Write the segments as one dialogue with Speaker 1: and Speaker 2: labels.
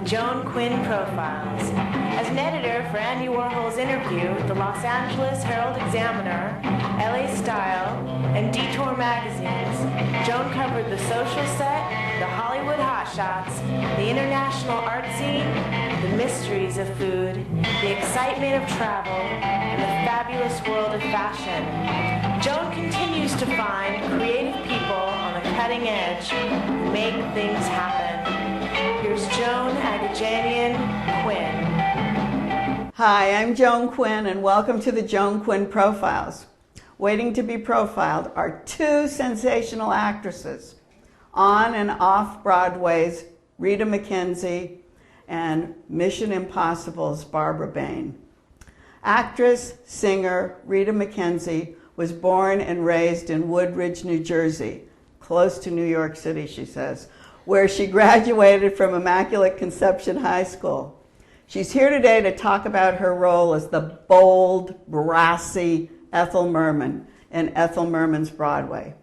Speaker 1: Joan Quinn Profiles. As an editor for Andy Warhol's Interview, the Los Angeles Herald-Examiner, LA Style, and Detour magazines, Joan covered the social set, the Hollywood hotshots, the international art scene, the mysteries of food, the excitement of travel, and the fabulous world of fashion. Joan continues to find creative people on the cutting edge who make things happen. Here's Joan Quinn.
Speaker 2: Hi, I'm Joan Quinn, and welcome to the Joan Quinn Profiles. Waiting to be profiled are two sensational actresses, on and off Broadway's Rita McKenzie and Mission Impossible's Barbara Bain. Actress, singer Rita McKenzie was born and raised in Woodridge, New Jersey, close to New York City, she says, where she graduated from Immaculate Conception High School. She's here today to talk about her role as the bold, brassy Ethel Merman in Ethel Merman's Broadway.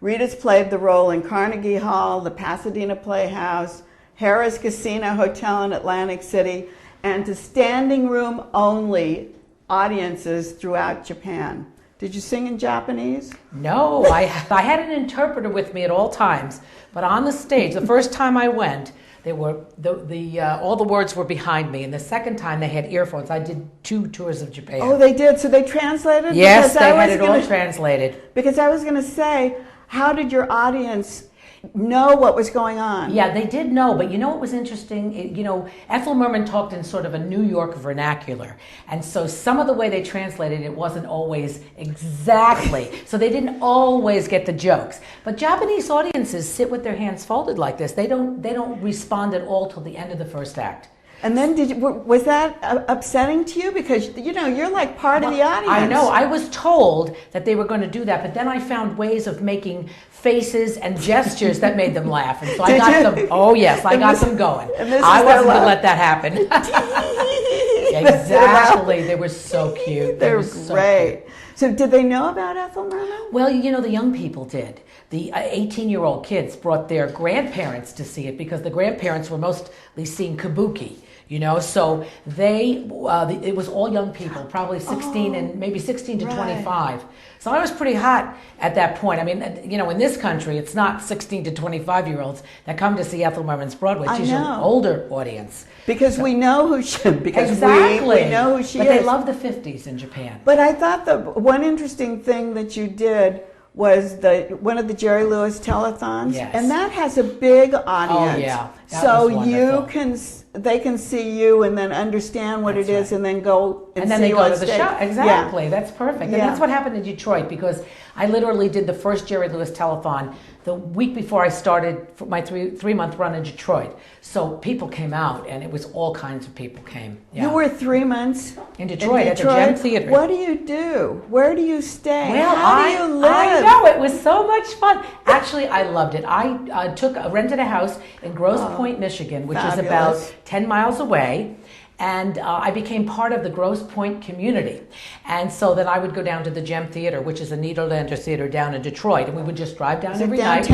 Speaker 2: Rita's played the role in Carnegie Hall, the Pasadena Playhouse, Harrah's Casino Hotel in Atlantic City, and to standing room only audiences throughout Japan. Did you sing in Japanese?
Speaker 3: No, I had an interpreter with me at all times, but on the stage, the first time I went, they were all the words were behind me, and the second time they had earphones. I did 2 tours of Japan.
Speaker 2: Oh, they did? So they translated?
Speaker 3: Yes, they had it all translated.
Speaker 2: Because I was going to say, how did your audience know what was going on?
Speaker 3: Yeah, they did know, but you know what was interesting? Ethel Merman talked in sort of a New York vernacular, and so some of the way they translated it wasn't always exactly, so they didn't always get the jokes. But Japanese audiences sit with their hands folded like this. They don't respond at all till the end of the first act.
Speaker 2: And then was that upsetting to you? Because, you're like part of the audience.
Speaker 3: I know. I was told that they were going to do that, but then I found ways of making faces and gestures that made them laugh. And so I got them. Oh, yes, I got them going. I wasn't going to let that happen. Exactly. They were so cute.
Speaker 2: They were great. So did they know about Ethel Merman?
Speaker 3: Well, the young people did. The 18-year-old kids brought their grandparents to see it because the grandparents were mostly seeing kabuki. So it was all young people, probably 16 and maybe 16 to 25. So I was pretty hot at that point. I mean, in this country, it's not 16 to 25-year-olds that come to see Ethel Merman's Broadway. She's an older audience.
Speaker 2: Because we know who she is.
Speaker 3: Exactly.
Speaker 2: We know who she is.
Speaker 3: But they love the 50s in Japan.
Speaker 2: But I thought the one interesting thing that you did was one of the Jerry Lewis telethons,
Speaker 3: yes.
Speaker 2: And that has a big audience.
Speaker 3: Oh yeah,
Speaker 2: so they can see you and then understand what it is, and then go and then
Speaker 3: they go to
Speaker 2: the
Speaker 3: show. Exactly,
Speaker 2: yeah.
Speaker 3: That's perfect, and that's what happened in Detroit because I literally did the first Jerry Lewis telethon the week before I started my three-month run in Detroit. So people came out, and it was all kinds of people came. Yeah.
Speaker 2: You were 3 months
Speaker 3: in Detroit at the Gem Theater.
Speaker 2: What do you do? Where do you stay?
Speaker 3: Well,
Speaker 2: how do you live?
Speaker 3: I know, it was so much fun. Actually, I loved it. I rented a house in Grosse Pointe, Michigan, which is about 10 miles away. And I became part of the Grosse Pointe community. And so then I would go down to the Gem Theater, which is a Nederlander theater down in Detroit. And we would just drive down every night.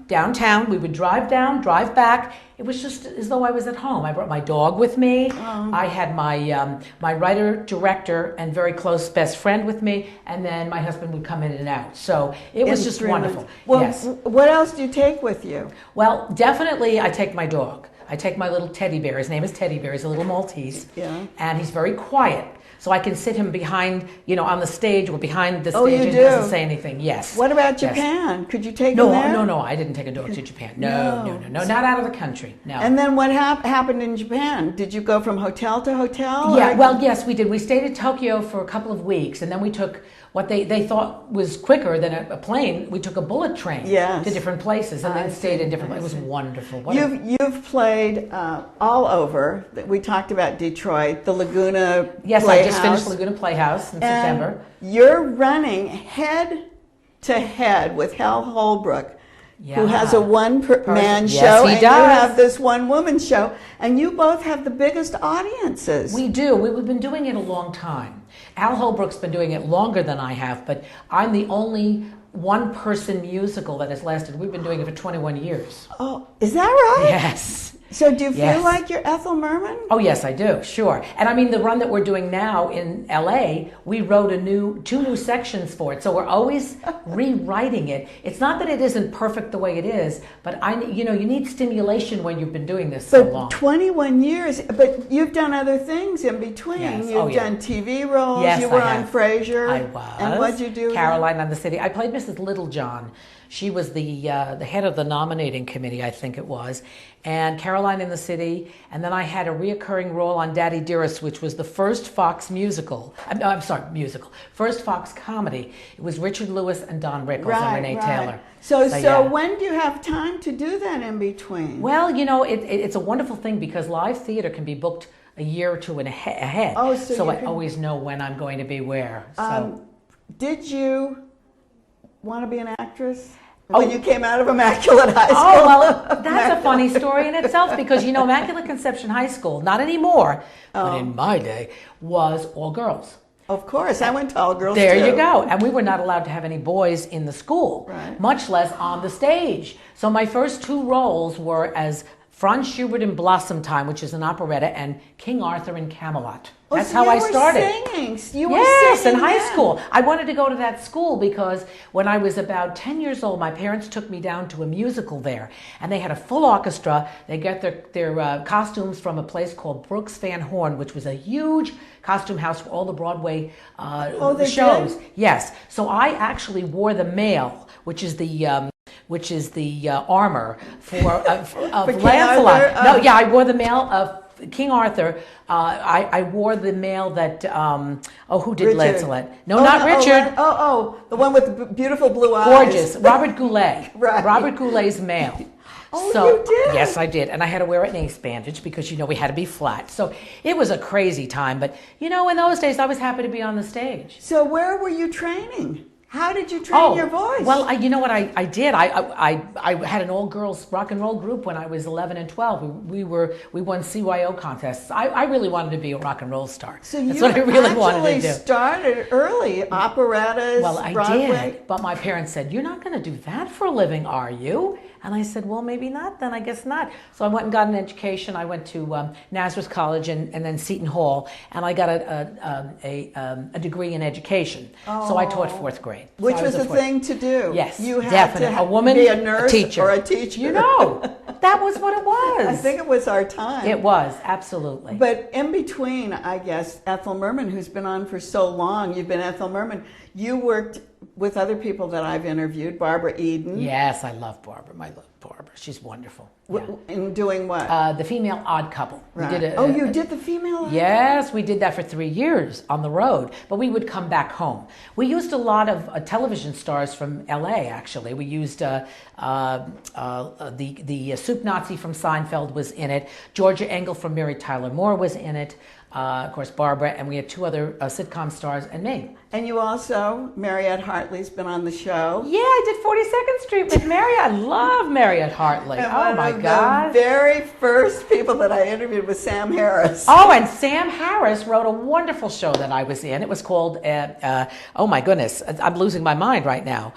Speaker 3: Downtown. We would drive down, drive back. It was just as though I was at home. I brought my dog with me. I had my writer, director, and very close best friend with me. And then my husband would come in and out. So it was just wonderful.
Speaker 2: Well,
Speaker 3: yes.
Speaker 2: What else do you take with you?
Speaker 3: Well, definitely I take my dog. I take my little teddy bear. His name is Teddy Bear. He's a little Maltese. Yeah. And he's very quiet. So I can sit him behind, on the stage or behind the stage, and he doesn't say anything. Yes.
Speaker 2: What about Japan? Could you take him there?
Speaker 3: No, I didn't take a dog to Japan. No, not out of the country. No.
Speaker 2: And then what happened in Japan? Did you go from hotel to hotel?
Speaker 3: Yeah, well, yes, we did. We stayed in Tokyo for a couple of weeks, and then we took what they thought was quicker than a plane. We took a bullet train to different places, and then stayed in different places. It was wonderful.
Speaker 2: You've played all over. We talked about Detroit, the Laguna
Speaker 3: Yes,
Speaker 2: Playhouse.
Speaker 3: I just finished Laguna Playhouse in September.
Speaker 2: You're running head to head with Hal Holbrook, who has a one-man show, and you have this one-woman show, and you both have the biggest audiences.
Speaker 3: We do. We've been doing it a long time. Al Holbrook's been doing it longer than I have, but I'm the only one-person musical that has lasted. We've been doing it for 21 years.
Speaker 2: Oh, is that right?
Speaker 3: Yes.
Speaker 2: So do you feel
Speaker 3: Yes.
Speaker 2: like you're Ethel Merman?
Speaker 3: Oh yes, I do. Sure. And I mean, the run that we're doing now in LA, we wrote two new sections for it. So we're always rewriting it. It's not that it isn't perfect the way it is, but you need stimulation when you've been doing this so
Speaker 2: But
Speaker 3: long.
Speaker 2: 21 years, but you've done other things in between.
Speaker 3: Yes.
Speaker 2: You've done TV roles.
Speaker 3: Yes,
Speaker 2: you were
Speaker 3: I
Speaker 2: on
Speaker 3: have.
Speaker 2: Frasier.
Speaker 3: I was.
Speaker 2: And what'd you do?
Speaker 3: Caroline on the City. I played Mrs. Littlejohn. She was the head of the nominating committee, I think it was, and Caroline in the City. And then I had a reoccurring role on Daddy Dearest, which was the first Fox musical. First Fox comedy. It was Richard Lewis and Don Rickles and Renee Taylor.
Speaker 2: So
Speaker 3: yeah.
Speaker 2: when do you have time to do that in between?
Speaker 3: Well, it's a wonderful thing because live theater can be booked a year or two ahead.
Speaker 2: Oh,
Speaker 3: so I always know when I'm going to be where. So.
Speaker 2: Did you want to be an actress when you came out of Immaculate High School?
Speaker 3: Oh, well, that's a funny story in itself because, Immaculate Conception High School, not anymore, but in my day, was all girls.
Speaker 2: Of course, I went to all girls
Speaker 3: There
Speaker 2: too.
Speaker 3: you go. And we were not allowed to have any boys in the school, much less on the stage. So my first two roles were as Franz Schubert in Blossom Time, which is an operetta, and King Arthur in Camelot. That's how I started.
Speaker 2: You were singing
Speaker 3: in high
Speaker 2: then.
Speaker 3: school. I wanted to go to that school because when I was about 10 years old, my parents took me down to a musical there, and they had a full orchestra. They got their costumes from a place called Brooks Van Horn, which was a huge costume house for all the Broadway shows.
Speaker 2: Did?
Speaker 3: Yes. So I actually wore the mail, which is the armor of Lancelot. I wore the mail of King Arthur. I wore the mail that who did
Speaker 2: Richard.
Speaker 3: Lancelot? No, not Richard.
Speaker 2: The one with the beautiful blue eyes.
Speaker 3: Gorgeous. Robert Goulet.
Speaker 2: Right.
Speaker 3: Robert Goulet's mail.
Speaker 2: Oh,
Speaker 3: So,
Speaker 2: you did?
Speaker 3: Yes, I did. And I had to wear an ace bandage because, we had to be flat. So it was a crazy time. But, in those days, I was happy to be on the stage.
Speaker 2: So where were you training? How did you train your voice?
Speaker 3: Well, you know what I did? I had an all-girls rock and roll group when I was 11 and 12. We won CYO contests. I really wanted to be a rock and roll star.
Speaker 2: So
Speaker 3: that's what I really wanted to do.
Speaker 2: You started early, operettas,
Speaker 3: Well, I
Speaker 2: Broadway.
Speaker 3: did, but my parents said, "You're not going to do that for a living, are you?" And I said, "Well, maybe not. Then I guess not." So I went and got an education. I went to Nazareth College and then Seton Hall, and I got a degree in education. So I taught fourth grade.
Speaker 2: Which
Speaker 3: So I
Speaker 2: was the
Speaker 3: fourth-
Speaker 2: thing to do.
Speaker 3: Yes,
Speaker 2: you had
Speaker 3: definitely.
Speaker 2: to
Speaker 3: A woman,
Speaker 2: be a nurse
Speaker 3: teacher.
Speaker 2: or a teacher.
Speaker 3: That was what it was.
Speaker 2: I think it was our time.
Speaker 3: It was, absolutely.
Speaker 2: But in between, I guess, Ethel Merman, who's been on for so long, you've been Ethel Merman, you worked with other people that I've interviewed, Barbara Eden.
Speaker 3: Yes, I love Barbara. I love Barbara. She's wonderful. Yeah.
Speaker 2: In doing what?
Speaker 3: The Female Odd Couple.
Speaker 2: Right.
Speaker 3: We did
Speaker 2: you did the female?
Speaker 3: Yes, we did that for 3 years on the road, but we would come back home. We used a lot of television stars from LA, actually. We used the Soup Nazi from Seinfeld was in it. Georgia Engel from Mary Tyler Moore was in it. Of course, Barbara, and we had two other sitcom stars and me.
Speaker 2: And you also, Mariette Hartley's been on the show.
Speaker 3: Yeah, I did 42nd Street with Mariette. I love Mariette Hartley.
Speaker 2: And
Speaker 3: Oh my God.
Speaker 2: The very first people that I interviewed was Sam Harris.
Speaker 3: Oh, and Sam Harris wrote a wonderful show that I was in. It was called, oh my goodness, I'm losing my mind right now.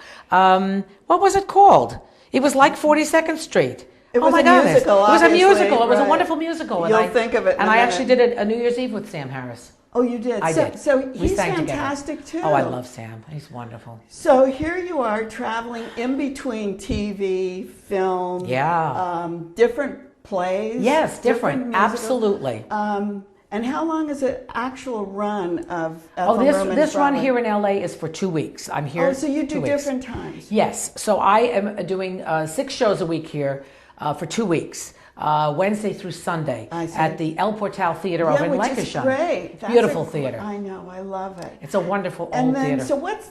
Speaker 3: What was it called? It was like 42nd Street.
Speaker 2: It was
Speaker 3: oh my
Speaker 2: a
Speaker 3: goodness.
Speaker 2: musical,
Speaker 3: It was a
Speaker 2: obviously,
Speaker 3: musical. It was a
Speaker 2: right.
Speaker 3: wonderful musical.
Speaker 2: You'll think of it in
Speaker 3: And
Speaker 2: a
Speaker 3: I
Speaker 2: minute.
Speaker 3: actually did a New Year's Eve with Sam Harris.
Speaker 2: Oh, you did?
Speaker 3: I did.
Speaker 2: So
Speaker 3: We
Speaker 2: he's
Speaker 3: sang
Speaker 2: fantastic
Speaker 3: together.
Speaker 2: too.
Speaker 3: Oh, I love Sam. He's wonderful.
Speaker 2: So here you are traveling in between TV, film, different plays.
Speaker 3: Yes, different.
Speaker 2: musicals.
Speaker 3: Absolutely.
Speaker 2: And how long is an actual run of Ethel Merman's
Speaker 3: this run
Speaker 2: Broadway?
Speaker 3: here in LA is for 2 weeks. I'm here.
Speaker 2: Oh, so you
Speaker 3: 2
Speaker 2: do
Speaker 3: weeks.
Speaker 2: different times.
Speaker 3: Yes. So I am doing 6 shows a week here for 2 weeks. Wednesday through Sunday at the El Portal Theater over in Lancashire.
Speaker 2: Which is great. That's
Speaker 3: Beautiful theater.
Speaker 2: I know, I love it.
Speaker 3: It's a wonderful
Speaker 2: And
Speaker 3: old
Speaker 2: then,
Speaker 3: theater.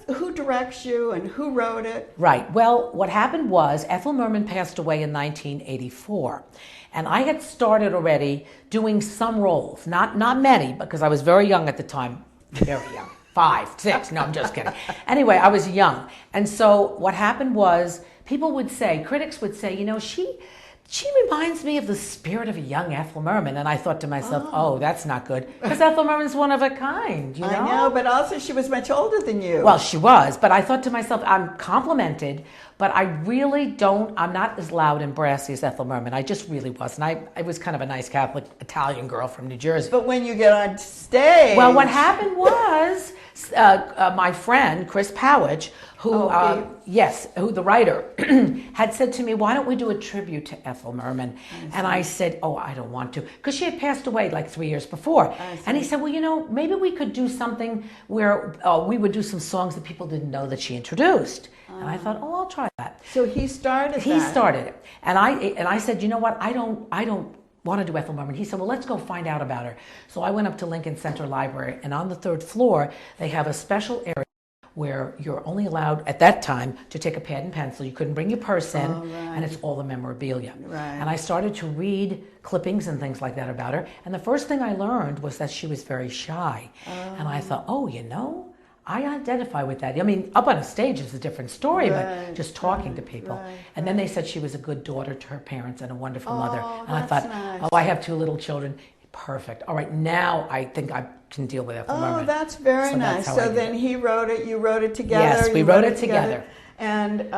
Speaker 2: so who directs you and who wrote it?
Speaker 3: Right. Well, what happened was Ethel Merman passed away in 1984. And I had started already doing some roles, not many, because I was very young at the time, very young, 5, 6, no, I'm just kidding. Anyway, I was young. And so what happened was people would say, critics would say, she reminds me of the spirit of a young Ethel Merman. And I thought to myself, oh, that's not good. Because Ethel Merman's one of a kind, you know?
Speaker 2: I know, but also she was much older than you.
Speaker 3: Well, she was. But I thought to myself, I'm complimented, but I really don't, I'm not as loud and brassy as Ethel Merman. I just really wasn't. I was kind of a nice Catholic Italian girl from New Jersey.
Speaker 2: But when you get on stage...
Speaker 3: Well, what happened was my friend, Chris Powich, who, who the writer, had said to me, why don't we do a tribute to Ethel Merman? And I said, oh, I don't want to. Because she had passed away like 3 years before. And he said, well, you know, maybe we could do something where we would do some songs that people didn't know that she introduced. And I thought, oh, I'll try that.
Speaker 2: So he started that.
Speaker 3: He started it. And I said, you know what, I don't want to do Ethel Merman. He said, well, let's go find out about her. So I went up to Lincoln Center Library, and on the 3rd floor, they have a special area where you're only allowed, at that time, to take a pad and pencil. You couldn't bring your purse in, and it's all the memorabilia. Right. And I started to read clippings and things like that about her, and the first thing I learned was that she was very shy. And I thought, oh, you know, I identify with that. I mean, up on a stage is a different story, but just talking to people. And then they said she was a good daughter to her parents and a wonderful mother. And I thought, oh, I have 2 little children. Perfect. All right, now I think I can deal with Ethel Merman.
Speaker 2: Oh, that's very nice. So then he wrote it, you wrote it together.
Speaker 3: Yes, we wrote it together.
Speaker 2: And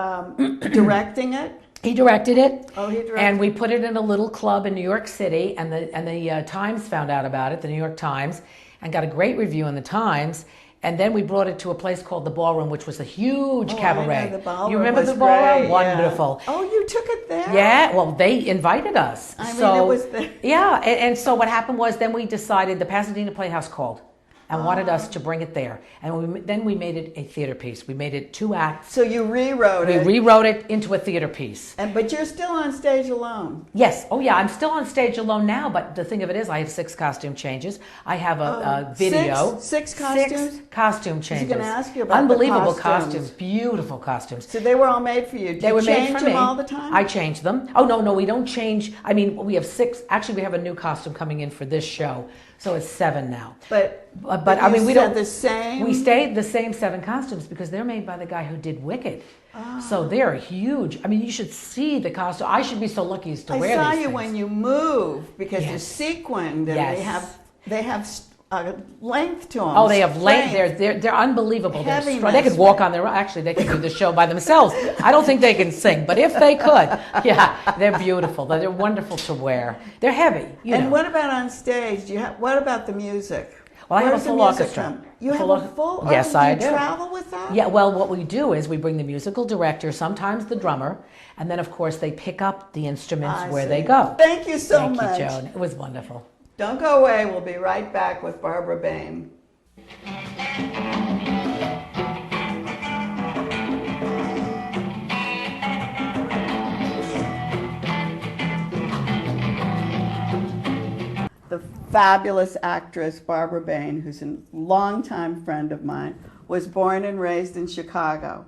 Speaker 2: directing it?
Speaker 3: He directed it.
Speaker 2: Oh, he directed it.
Speaker 3: And we put it in a little club in New York City, and the Times found out about it, the New York Times, and got a great review in the Times. And then we brought it to a place called the Ballroom, which was a huge cabaret.
Speaker 2: The Ballroom.
Speaker 3: You remember the Ballroom?
Speaker 2: Great,
Speaker 3: wonderful.
Speaker 2: Yeah. Oh, you took it there?
Speaker 3: Yeah, well, they invited us.
Speaker 2: I mean, it was there.
Speaker 3: Yeah, and so what happened was then we decided, the Pasadena Playhouse called and wanted us to bring it there. And then we made it a theater piece. We made it 2 acts.
Speaker 2: So you rewrote it.
Speaker 3: We rewrote it into a theater piece.
Speaker 2: But you're still on stage alone.
Speaker 3: Yes. Oh, yeah. I'm still on stage alone now, but the thing of it is I have 6 costume changes. I have a video.
Speaker 2: Six costumes?
Speaker 3: 6 costume changes.
Speaker 2: I was going to ask you about
Speaker 3: Unbelievable
Speaker 2: the
Speaker 3: costumes. Beautiful costumes.
Speaker 2: So they were all made for you.
Speaker 3: They were made for me.
Speaker 2: Change them all the time?
Speaker 3: I change them. Oh, no, we don't change. I mean, we have 6. Actually, we have a new costume coming in for this show. So it's 7 now.
Speaker 2: But
Speaker 3: I mean, we don't
Speaker 2: the same.
Speaker 3: We stayed the same 7 costumes because they're made by the guy who did Wicked. So they're huge. I mean, you should see the costume. I should be so lucky as to wear these
Speaker 2: I saw you
Speaker 3: things.
Speaker 2: when you move because you're sequined and they have length to them.
Speaker 3: Oh, they have length. They're unbelievable. They could walk on their own. Actually, they could do the show by themselves. I don't think they can sing, but if they could, they're beautiful. They're wonderful to wear. They're heavy.
Speaker 2: And what about on stage? What about the music?
Speaker 3: Well, I have a full orchestra.
Speaker 2: You have a full orchestra?
Speaker 3: Yes, I do.
Speaker 2: You travel with that?
Speaker 3: Yeah, well, what we do is we bring the musical director, sometimes the drummer, and then, of course, they pick up the instruments where they go.
Speaker 2: Thank you so much.
Speaker 3: Thank you, Joan. It was wonderful.
Speaker 2: Don't go away. We'll be right back with Barbara Bain. The fabulous actress Barbara Bain, who's a longtime friend of mine, was born and raised in Chicago.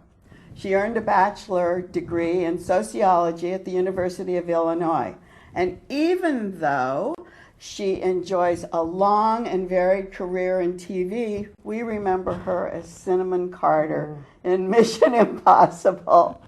Speaker 2: She earned a bachelor degree in sociology at the University of Illinois. And even though she enjoys a long and varied career in TV, we remember her as Cinnamon Carter in Mission Impossible,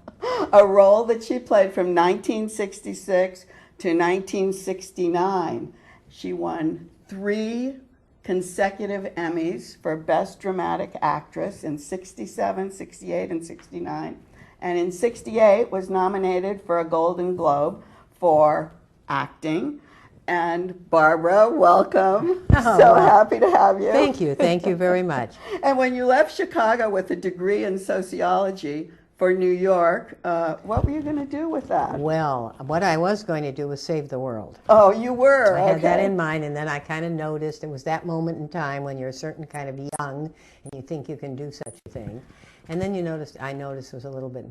Speaker 2: a role that she played from 1966 to 1969. She won 3 consecutive Emmys for Best Dramatic Actress in 67, 68, and 69. And in 68 was nominated for a Golden Globe for acting. And Barbara, welcome. So happy to have you.
Speaker 4: Thank you. Thank you very much.
Speaker 2: And when you left Chicago with a degree in sociology for New York, what were you going to do with that?
Speaker 4: Well, what I was going to do was save the world.
Speaker 2: Oh, you were?
Speaker 4: I had that in mind, and then I kind of noticed it was that moment in time when you're a certain kind of young and you think you can do such a thing. And then I noticed it was a little bit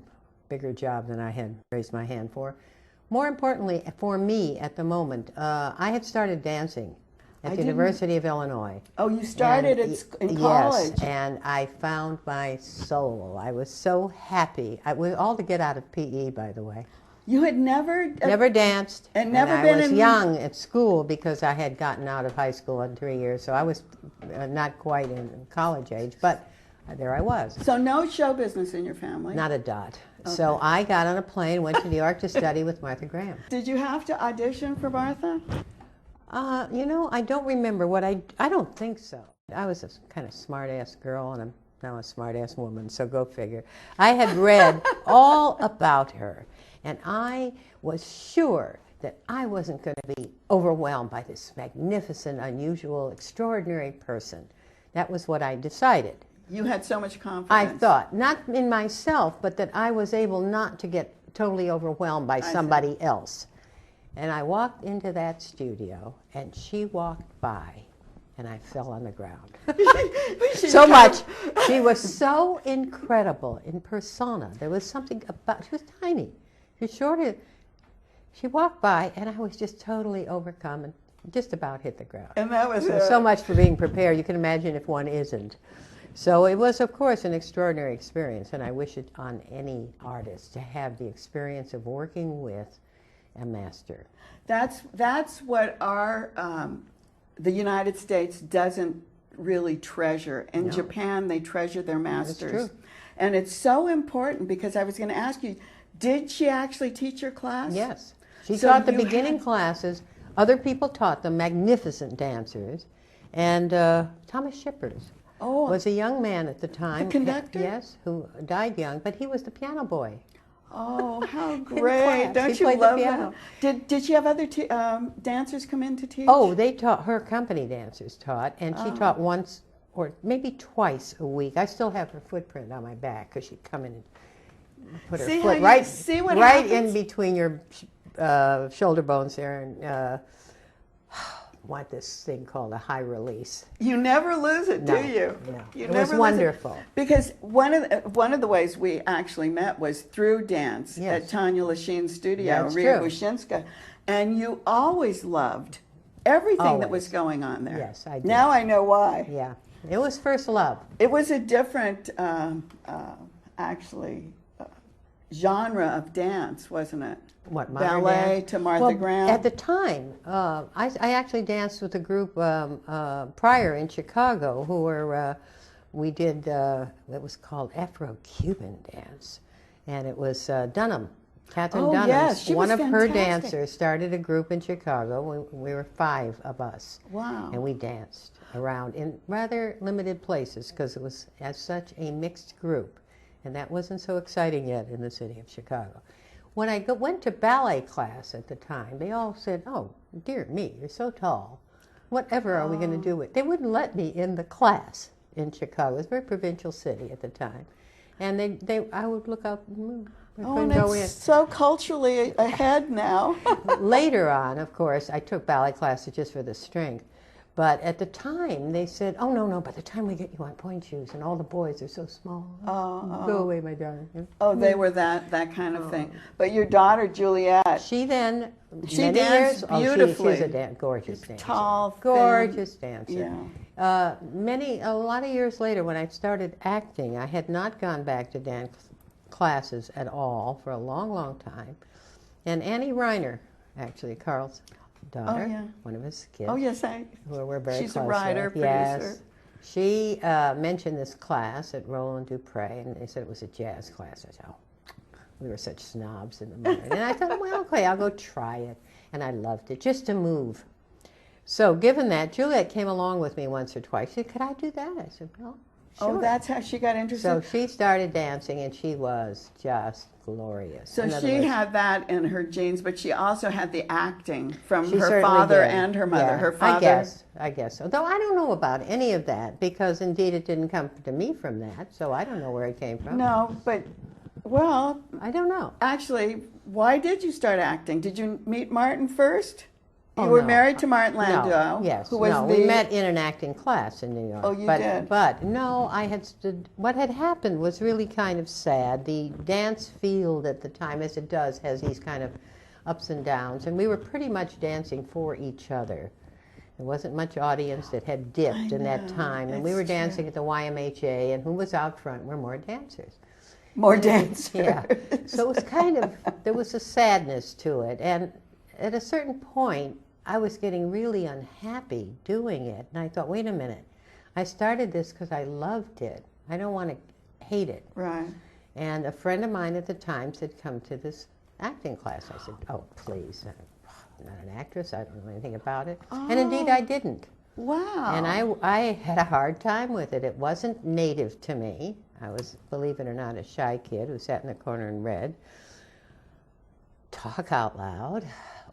Speaker 4: bigger job than I had raised my hand for. More importantly, for me at the moment, I had started dancing at the University of Illinois.
Speaker 2: Oh, you started in college?
Speaker 4: Yes, and I found my soul. I was so happy. I was all to get out of PE, by the way.
Speaker 2: You had never
Speaker 4: danced,
Speaker 2: and never
Speaker 4: and
Speaker 2: been
Speaker 4: I was young at school because I had gotten out of high school in 3 years, so I was not quite in college age, but there I was.
Speaker 2: So no show business in your family?
Speaker 4: Not a dot. So I got on a plane, went to New York to study with Martha Graham.
Speaker 2: Did you have to audition for Martha?
Speaker 4: You know, I don't remember I don't think so. I was a kind of smart-ass girl, and I'm now a smart-ass woman, so go figure. I had read all about her, and I was sure that I wasn't going to be overwhelmed by this magnificent, unusual, extraordinary person. That was what I decided.
Speaker 2: You had so much confidence.
Speaker 4: I thought, not in myself, but that I was able not to get totally overwhelmed by somebody else. And I walked into that studio, and she walked by, and I fell on the ground. So much. She was so incredible in persona. There was something about, she was tiny. She short. She walked by, and I was just totally overcome and just about hit the ground.
Speaker 2: And that was
Speaker 4: so much for being prepared. You can imagine if one isn't. So it was, of course, an extraordinary experience, and I wish it on any artist to have the experience of working with a master.
Speaker 2: That's what our the United States doesn't really treasure. In Japan, they treasure their masters.
Speaker 4: That's true.
Speaker 2: And it's so important because I was going to ask you, did she actually teach your class?
Speaker 4: Yes. She
Speaker 2: So
Speaker 4: taught the
Speaker 2: you
Speaker 4: beginning classes. Other people taught them, magnificent dancers. And Thomas Shippers was a young man at the time.
Speaker 2: The conductor?
Speaker 4: Yes, who died young, but he was the piano boy.
Speaker 2: Oh, how
Speaker 4: In
Speaker 2: great.
Speaker 4: class.
Speaker 2: Don't
Speaker 4: He
Speaker 2: you
Speaker 4: played the
Speaker 2: love
Speaker 4: piano.
Speaker 2: that? Did she have other dancers come in to teach?
Speaker 4: Oh, they taught, her company dancers taught, and she taught once or maybe twice a week. I still have her footprint on my back because she'd come in and put her
Speaker 2: See
Speaker 4: foot
Speaker 2: how you see what
Speaker 4: right
Speaker 2: happens?
Speaker 4: in between your shoulder bones there, and want this thing called a high release.
Speaker 2: You never lose it,
Speaker 4: No,
Speaker 2: do you?
Speaker 4: no.
Speaker 2: You
Speaker 4: It
Speaker 2: never
Speaker 4: was
Speaker 2: lose
Speaker 4: wonderful.
Speaker 2: Because one of the ways we actually met was through dance
Speaker 4: Yes.
Speaker 2: at Tanya Lasheen's studio,
Speaker 4: That's
Speaker 2: Rita
Speaker 4: true.
Speaker 2: Bushinska, and you always loved everything that was
Speaker 4: Always.
Speaker 2: going on there.
Speaker 4: Yes, I did.
Speaker 2: Now I know why.
Speaker 4: Yeah, it was first love.
Speaker 2: It was a different, actually, genre of dance, wasn't it?
Speaker 4: What, modern
Speaker 2: Ballet
Speaker 4: dance?
Speaker 2: to Martha
Speaker 4: Well,
Speaker 2: Graham.
Speaker 4: at the time, I actually danced with a group prior in Chicago who were, we did, it was called Afro-Cuban dance, and it was Dunham. Catherine
Speaker 2: Oh,
Speaker 4: Dunham,
Speaker 2: yes, she was
Speaker 4: one of her
Speaker 2: fantastic.
Speaker 4: dancers, started a group in Chicago. We were 5 of us.
Speaker 2: Wow.
Speaker 4: And we danced around in rather limited places because it was as such a mixed group. And that wasn't so exciting yet in the city of Chicago. When I went to ballet class at the time, they all said, "Oh, dear me, you're so tall. Whatever are we going to do with?" They wouldn't let me in the class in Chicago. It was a very provincial city at the time. And I would look out, I couldn't
Speaker 2: and
Speaker 4: go
Speaker 2: it's
Speaker 4: in.
Speaker 2: so culturally ahead now.
Speaker 4: Later on, of course, I took ballet classes just for the strength. But at the time, they said, "Oh, no, by the time we get you on point shoes, and all the boys are so small. Go away, my darling."
Speaker 2: Oh, they were that kind of thing. But your daughter, Juliet,
Speaker 4: She then,
Speaker 2: She
Speaker 4: many
Speaker 2: danced
Speaker 4: years,
Speaker 2: beautifully.
Speaker 4: she's a gorgeous dancer.
Speaker 2: tall, thin.
Speaker 4: Gorgeous dancer.
Speaker 2: Yeah.
Speaker 4: A lot of years later, when I started acting, I had not gone back to dance classes at all for a long, long time. And Annie Reiner, actually, Carl's daughter,
Speaker 2: yeah.
Speaker 4: one of his kids,
Speaker 2: Oh, yes,
Speaker 4: who we're very
Speaker 2: she's a
Speaker 4: close
Speaker 2: writer,
Speaker 4: with. Yes.
Speaker 2: producer.
Speaker 4: She mentioned this class at Roland Dupre, and they said it was a jazz class. I said, "Oh, we were such snobs in the morning." And I thought, well, okay, I'll go try it. And I loved it, just to move. So given that, Juliet came along with me once or twice. She said, "Could I do that?" I said, "Well, sure."
Speaker 2: Oh, that's how she got interested.
Speaker 4: So she started dancing, and she was just glorious.
Speaker 2: So
Speaker 4: In other
Speaker 2: she
Speaker 4: words,
Speaker 2: had that in her genes, but she also had the acting from
Speaker 4: she
Speaker 2: her
Speaker 4: certainly
Speaker 2: father
Speaker 4: did.
Speaker 2: and her mother.
Speaker 4: Yeah,
Speaker 2: Her father.
Speaker 4: I guess so. Though I don't know about any of that, because indeed it didn't come to me from that, so I don't know where it came from.
Speaker 2: No, but, well,
Speaker 4: I don't know.
Speaker 2: actually, why did you start acting? Did you meet Martin first? You
Speaker 4: Oh,
Speaker 2: were
Speaker 4: no.
Speaker 2: married to Martin Landau.
Speaker 4: No, yes.
Speaker 2: Who was
Speaker 4: no,
Speaker 2: the,
Speaker 4: we met in an acting class in New York.
Speaker 2: Oh, you
Speaker 4: but,
Speaker 2: did?
Speaker 4: But no, I had what had happened was really kind of sad. The dance field at the time, as it does, has these kind of ups and downs, and we were pretty much dancing for each other. There wasn't much audience that had dipped in that time, and we were
Speaker 2: it's
Speaker 4: dancing at the YMHA, and who was out front were more dancers.
Speaker 2: more dancers?
Speaker 4: Yeah. So it was kind of, there was a sadness to it. And at a certain point, I was getting really unhappy doing it. And I thought, wait a minute. I started this because I loved it. I don't want to hate it.
Speaker 2: Right.
Speaker 4: And a friend of mine at the time said, come to this acting class. I said, oh, please, I'm not an actress. I don't know anything about it.
Speaker 2: Oh.
Speaker 4: And indeed, I didn't.
Speaker 2: Wow.
Speaker 4: And I had a hard time with it. It wasn't native to me. I was, believe it or not, a shy kid who sat in the corner and read. Talk out loud.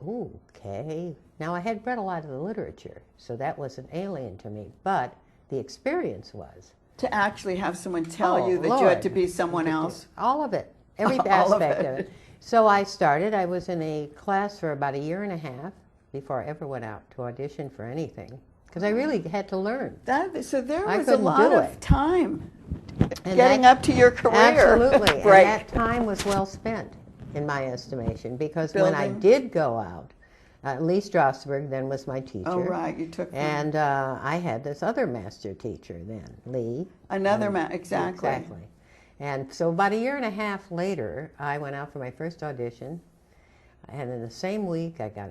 Speaker 4: Ooh, okay. Now, I had read a lot of the literature, so that wasn't alien to me. But the experience was.
Speaker 2: To actually have someone tell
Speaker 4: Oh,
Speaker 2: you that
Speaker 4: Lord.
Speaker 2: you had to be someone else.
Speaker 4: All of it. Every
Speaker 2: All of
Speaker 4: aspect of
Speaker 2: it.
Speaker 4: it. So I started. I was in a class for about 1.5 years before I ever went out to audition for anything. Because I really had to learn.
Speaker 2: So there
Speaker 4: I
Speaker 2: was a
Speaker 4: couldn't
Speaker 2: lot
Speaker 4: do
Speaker 2: of
Speaker 4: it.
Speaker 2: time
Speaker 4: And
Speaker 2: getting
Speaker 4: that-
Speaker 2: up to your career.
Speaker 4: Absolutely. And
Speaker 2: Right.
Speaker 4: that time was well spent, in my estimation. Because when I
Speaker 2: Building.
Speaker 4: did go out, Lee Strasberg then was my teacher.
Speaker 2: Oh, right. You took
Speaker 4: And I had this other master teacher then, Lee.
Speaker 2: another exactly.
Speaker 4: Exactly. And so about 1.5 years later, I went out for my first audition. And in the same week, I got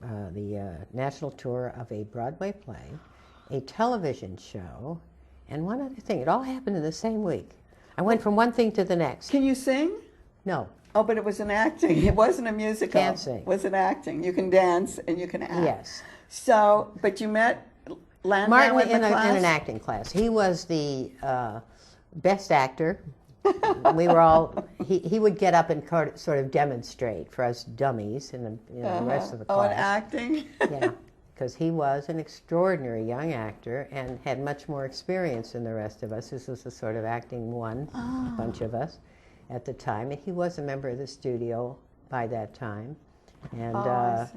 Speaker 4: the national tour of a Broadway play, a television show, and one other thing. It all happened in the same week. I went from one thing to the next.
Speaker 2: Can you sing?
Speaker 4: No.
Speaker 2: Oh, but it was an acting. It wasn't a musical.
Speaker 4: Can't sing.
Speaker 2: It was an acting. You can dance and you can act.
Speaker 4: Yes.
Speaker 2: So, but you met Landau
Speaker 4: Martin
Speaker 2: in the class?
Speaker 4: in an acting class. He was the best actor. We were all, he would get up and sort of demonstrate for us dummies and the rest of the class.
Speaker 2: Oh, and acting?
Speaker 4: Yeah, because he was an extraordinary young actor and had much more experience than the rest of us. This was the sort of acting one, a bunch of us at the time. And he was a member of the studio by that time. And
Speaker 2: I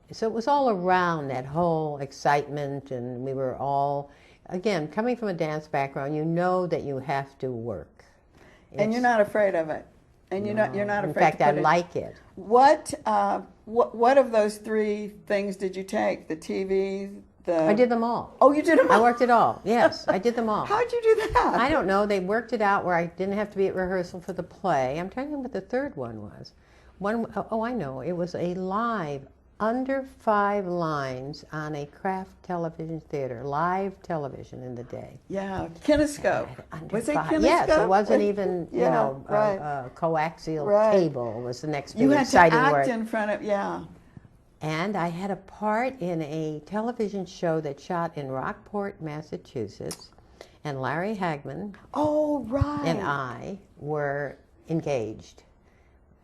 Speaker 2: see.
Speaker 4: so it was all around that whole excitement, and we were all, again, coming from a dance background, you know that you have to work.
Speaker 2: And you're not afraid of it. And you're not afraid
Speaker 4: In fact,
Speaker 2: to
Speaker 4: I
Speaker 2: put it.
Speaker 4: like it.
Speaker 2: What of those 3 things did you take? The TV, the...
Speaker 4: I did them all.
Speaker 2: Oh, you did them all?
Speaker 4: I worked it all. Yes, I did them all.
Speaker 2: How'd you do that?
Speaker 4: I don't know. They worked it out where I didn't have to be at rehearsal for the play. I'm telling you what the third one was. I know. It was a live, under 5 lines on a craft television theater, live television in the day.
Speaker 2: Yeah, kinescope.
Speaker 4: Under
Speaker 2: Was it
Speaker 4: 5.
Speaker 2: kinescope?
Speaker 4: Yes, it wasn't even,
Speaker 2: Yeah, right.
Speaker 4: Coaxial
Speaker 2: Right.
Speaker 4: cable was the next big
Speaker 2: You had to
Speaker 4: exciting
Speaker 2: act
Speaker 4: word.
Speaker 2: in front of, yeah.
Speaker 4: And I had a part in a television show that shot in Rockport, Massachusetts, and Larry Hagman
Speaker 2: Oh, right.
Speaker 4: and I were engaged.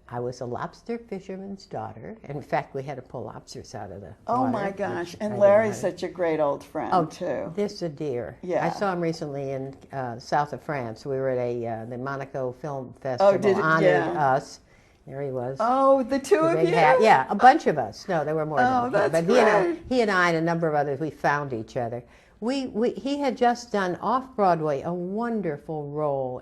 Speaker 4: I was a lobster fisherman's daughter. In fact, we had to pull lobsters out of the
Speaker 2: Oh,
Speaker 4: water,
Speaker 2: my gosh.
Speaker 4: which I
Speaker 2: And
Speaker 4: didn't
Speaker 2: Larry's
Speaker 4: want.
Speaker 2: such a great old friend, too.
Speaker 4: This a dear.
Speaker 2: Yeah.
Speaker 4: I saw him recently in south of France. We were at the Monaco Film Festival.
Speaker 2: did it?
Speaker 4: Honored
Speaker 2: Yeah.
Speaker 4: us. There he was.
Speaker 2: Oh, the two
Speaker 4: The
Speaker 2: of
Speaker 4: big
Speaker 2: you?
Speaker 4: hat. Yeah, a bunch of us. No, there were more
Speaker 2: Oh,
Speaker 4: than
Speaker 2: that's
Speaker 4: but
Speaker 2: great.
Speaker 4: he and I and a number of others, we found each other. He had just done off-Broadway a wonderful role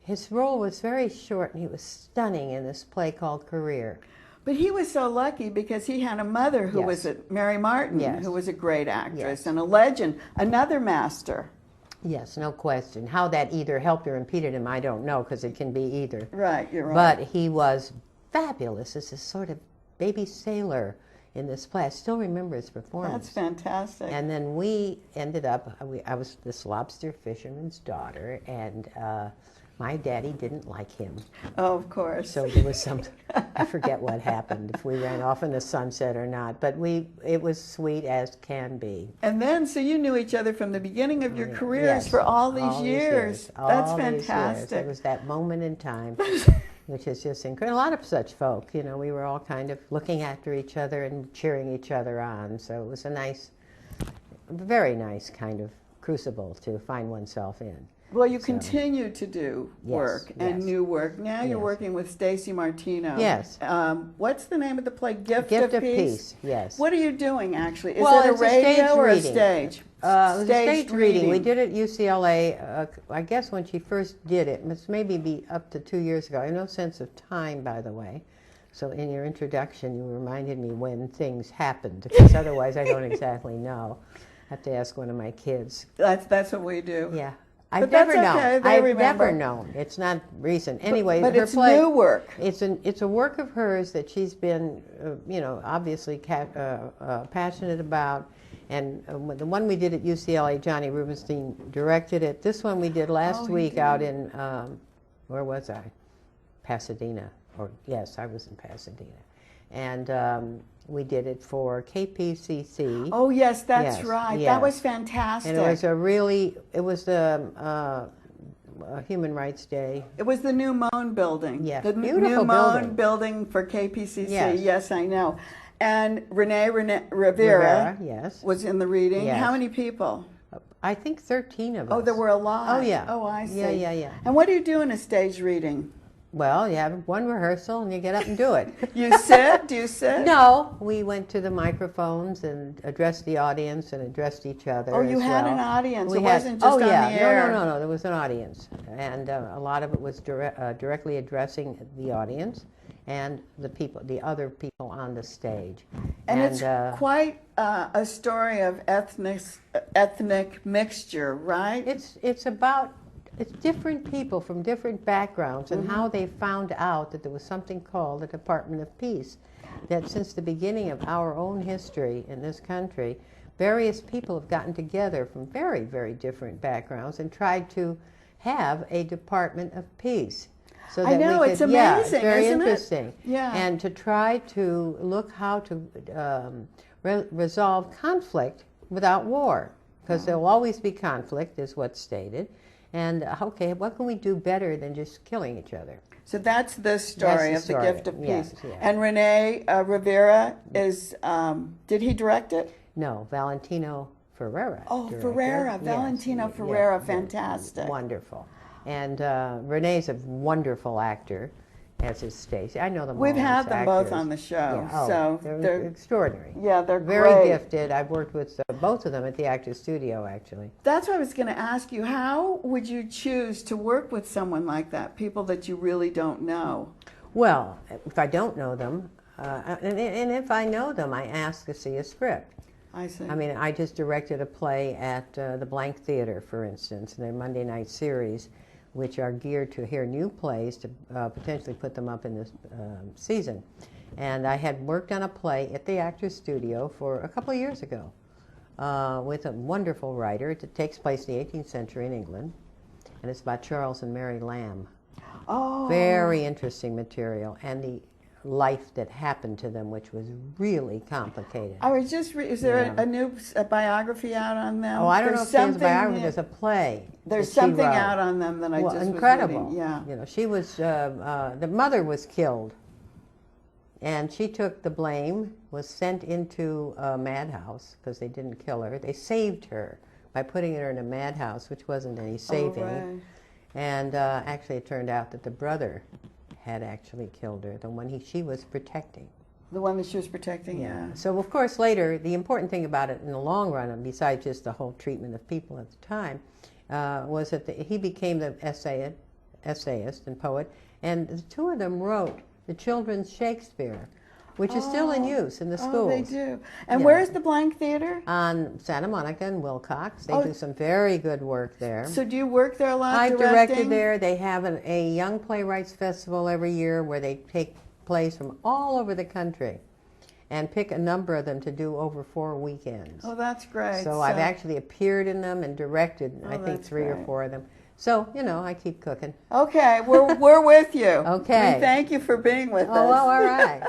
Speaker 4: his role was very short, and he was stunning in this play called Career.
Speaker 2: But he was so lucky because he had a mother who
Speaker 4: Yes.
Speaker 2: was Mary Martin,
Speaker 4: Yes.
Speaker 2: who was a great actress
Speaker 4: Yes.
Speaker 2: and a legend, another master.
Speaker 4: Yes, no question. How that either helped or impeded him, I don't know, because it can be either.
Speaker 2: Right, you're right.
Speaker 4: But he was fabulous as a sort of baby sailor in this play. I still remember his performance.
Speaker 2: That's fantastic.
Speaker 4: And then we ended up, I was this lobster fisherman's daughter, and my daddy didn't like him.
Speaker 2: Oh, of course.
Speaker 4: So there was some, I forget what happened, if we ran off in the sunset or not, but it was sweet as can be.
Speaker 2: And then, so you knew each other from the beginning of your careers
Speaker 4: Yes,
Speaker 2: for all these years. That's
Speaker 4: all these years.
Speaker 2: fantastic.
Speaker 4: It was that moment in time, which is just incredible. A lot of such folk, we were all kind of looking after each other and cheering each other on. So it was a nice, very nice kind of crucible to find oneself in.
Speaker 2: Well, you continue to do work and
Speaker 4: yes.
Speaker 2: new work. Now you're
Speaker 4: Yes.
Speaker 2: working with Stacey Martino.
Speaker 4: Yes.
Speaker 2: What's the name of the play? Gift
Speaker 4: Gift
Speaker 2: of
Speaker 4: of Peace, yes.
Speaker 2: What are you doing, actually? Is
Speaker 4: Well,
Speaker 2: it a
Speaker 4: it's a
Speaker 2: radio
Speaker 4: stage
Speaker 2: or a
Speaker 4: reading.
Speaker 2: stage?
Speaker 4: It was a stage reading. We did it at UCLA, I guess when she first did it. It must maybe be up to 2 years ago. I have no sense of time, by the way. So in your introduction, you reminded me when things happened, because otherwise I don't exactly know. I have to ask one of my kids.
Speaker 2: That's what we do.
Speaker 4: Yeah.
Speaker 2: But
Speaker 4: I've never
Speaker 2: that's
Speaker 4: known.
Speaker 2: okay, they
Speaker 4: I've
Speaker 2: remember.
Speaker 4: never known. It's not recent. Anyway,
Speaker 2: but
Speaker 4: her
Speaker 2: it's
Speaker 4: play,
Speaker 2: new work.
Speaker 4: It's a work of hers that she's been, obviously passionate about. And the one we did at UCLA, Johnny Rubenstein directed it. This one we did last
Speaker 2: he
Speaker 4: week
Speaker 2: did.
Speaker 4: out in where was I? Pasadena. Yes, I was in Pasadena. And we did it for KPCC.
Speaker 2: Oh, yes, that's
Speaker 4: Yes,
Speaker 2: right.
Speaker 4: yes.
Speaker 2: That was fantastic.
Speaker 4: And it was the Human Rights Day.
Speaker 2: It was the New Moan building.
Speaker 4: Yes,
Speaker 2: The
Speaker 4: beautiful
Speaker 2: New Moan
Speaker 4: building.
Speaker 2: building for KPCC.
Speaker 4: Yes.
Speaker 2: Yes, I know. And Renee Rivera
Speaker 4: Rivera, yes.
Speaker 2: was in the reading.
Speaker 4: Yes.
Speaker 2: How many people?
Speaker 4: I think 13 of us.
Speaker 2: Oh, there were a lot.
Speaker 4: Oh, yeah.
Speaker 2: Oh, I see.
Speaker 4: Yeah.
Speaker 2: And what do you do in a stage reading?
Speaker 4: Well, you have one rehearsal and you get up and do it.
Speaker 2: You sit? Do you sit?
Speaker 4: No, we went to the microphones and addressed the audience and addressed each other.
Speaker 2: Oh, you
Speaker 4: as
Speaker 2: had
Speaker 4: well.
Speaker 2: an audience.
Speaker 4: We
Speaker 2: It
Speaker 4: had-
Speaker 2: wasn't just
Speaker 4: oh,
Speaker 2: on
Speaker 4: yeah.
Speaker 2: the air.
Speaker 4: No. There was an audience, and a lot of it was directly addressing the audience and the other people on the stage.
Speaker 2: And it's quite a story of ethnic mixture, right?
Speaker 4: It's different people from different backgrounds and how they found out that there was something called the Department of Peace. That since the beginning of our own history in this country, various people have gotten together from very, very different backgrounds and tried to have a Department of Peace. So
Speaker 2: I
Speaker 4: that
Speaker 2: know,
Speaker 4: we could,
Speaker 2: it's amazing,
Speaker 4: it's very
Speaker 2: isn't it?
Speaker 4: interesting.
Speaker 2: Yeah.
Speaker 4: And to try to look how to resolve conflict without war, because there will always be conflict, is what's stated. And okay, what can we do better than just killing each other?
Speaker 2: So that's the story
Speaker 4: That's the
Speaker 2: of the
Speaker 4: story.
Speaker 2: gift of peace.
Speaker 4: Yes, yes.
Speaker 2: And Renee Rivera is, did he direct it?
Speaker 4: No, Valentino Ferrera.
Speaker 2: Oh,
Speaker 4: directed.
Speaker 2: Ferrera,
Speaker 4: Yes,
Speaker 2: Valentino
Speaker 4: yeah,
Speaker 2: Ferrera,
Speaker 4: yeah,
Speaker 2: fantastic.
Speaker 4: Wonderful. And Renee's a wonderful actor, as is Stacy. I know them all
Speaker 2: We've had
Speaker 4: as
Speaker 2: them both
Speaker 4: actors.
Speaker 2: on the show,
Speaker 4: Yeah,
Speaker 2: so
Speaker 4: they're extraordinary.
Speaker 2: yeah, they're
Speaker 4: Very
Speaker 2: great.
Speaker 4: gifted. I've worked with both of them at the Actors Studio, actually.
Speaker 2: That's what I was going to ask you. How would you choose to work with someone like that, people that you really don't know?
Speaker 4: Well, if I don't know them, and if I know them, I ask to see a script.
Speaker 2: I see.
Speaker 4: I mean, I just directed a play at the Blank Theater, for instance, their Monday night series, which are geared to hear new plays to potentially put them up in this season. And I had worked on a play at the Actors Studio for a couple of years ago with a wonderful writer. It takes place in the 18th century in England, and it's about Charles and Mary Lamb.
Speaker 2: Oh.
Speaker 4: Very interesting material, and the life that happened to them, which was really complicated.
Speaker 2: I was just, is there
Speaker 4: Yeah.
Speaker 2: a new biography out on them?
Speaker 4: Oh, I don't know if there's a biography.
Speaker 2: new-
Speaker 4: There's a play.
Speaker 2: There's
Speaker 4: that she
Speaker 2: something
Speaker 4: wrote.
Speaker 2: out on them that I
Speaker 4: Well,
Speaker 2: just
Speaker 4: incredible.
Speaker 2: was reading. Yeah.
Speaker 4: You know, she was the mother was killed, and she took the blame. Was sent into a madhouse because they didn't kill her. They saved her by putting her in a madhouse, which wasn't any saving.
Speaker 2: Oh, right.
Speaker 4: And actually, it turned out that the brother had actually killed her, the one she was protecting.
Speaker 2: The one that she was protecting, yeah.
Speaker 4: So, of course, later, the important thing about it in the long run, and besides just the whole treatment of people at the time, was that he became the essayist and poet, and the two of them wrote the children's Shakespeare, which is still in use in the schools.
Speaker 2: Oh, they do. And
Speaker 4: Yeah.
Speaker 2: where's the Blank Theater?
Speaker 4: On Santa Monica and Wilcox. They
Speaker 2: Oh.
Speaker 4: do some very good work there.
Speaker 2: So do you work there a lot
Speaker 4: I've
Speaker 2: directing?
Speaker 4: directed there. They have a Young Playwrights Festival every year where they take plays from all over the country and pick a number of them to do over 4 weekends.
Speaker 2: Oh, that's great.
Speaker 4: So I've actually appeared in them and directed, I think,
Speaker 2: that's
Speaker 4: 3 or
Speaker 2: great.
Speaker 4: 4 of them. So, you know, I keep cooking.
Speaker 2: Okay, we're with you.
Speaker 4: Okay.
Speaker 2: We thank you for being with us.
Speaker 4: Oh, well, all right.